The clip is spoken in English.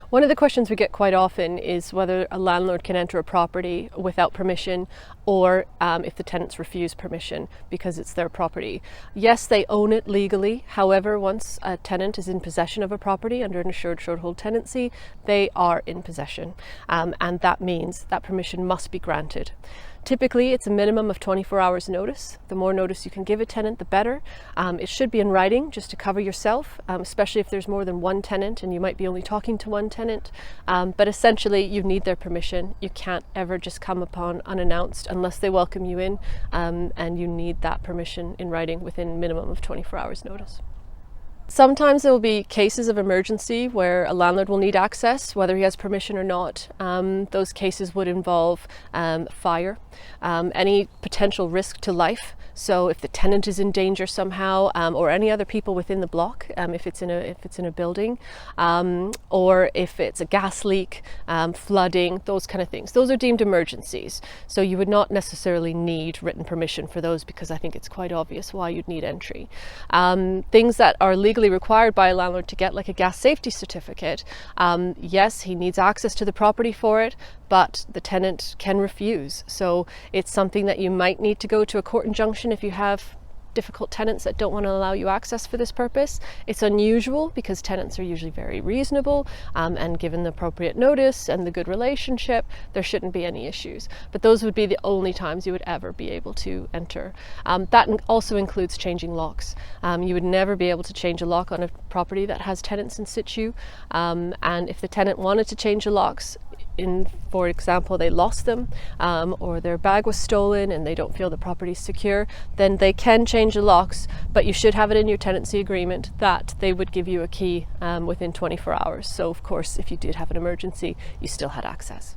One of the questions we get quite often is whether a landlord can enter a property without permission, or if the tenants refuse permission because it's their property. Yes, they own it legally. However, once a tenant is in possession of a property under an assured shorthold tenancy, they are in possession. And that means that permission must be granted. Typically, it's a minimum of 24 hours notice. The more notice you can give a tenant, the better. It should be in writing just to cover yourself, especially if there's more than one tenant and you might be only talking to one tenant. But essentially, you need their permission. You can't ever just come upon unannounced unless they welcome you in, and you need that permission in writing within a minimum of 24 hours notice. Sometimes there will be cases of emergency where a landlord will need access, whether he has permission or not. Those cases would involve fire, any potential risk to life. So if the tenant is in danger somehow, or any other people within the block, if it's in a building, or if it's a gas leak, flooding, those kind of things. Those are deemed emergencies. So you would not necessarily need written permission for those, because I think it's quite obvious why you'd need entry. Things that are legally required by a landlord to get, like a gas safety certificate, yes, he needs access to the property for it, but the tenant can refuse. So it's something that you might need to go to a court injunction if you have difficult tenants that don't want to allow you access for this purpose. It's unusual because tenants are usually very reasonable, and given the appropriate notice and the good relationship, there shouldn't be any issues. But those would be the only times you would ever be able to enter. That also includes changing locks. You would never be able to change a lock on a property that has tenants in situ, and if the tenant wanted to change the locks, for example, they lost them, or their bag was stolen and they don't feel the property is secure, then they can change the locks, but you should have it in your tenancy agreement that they would give you a key within 24 hours. So of course, if you did have an emergency, you still had access.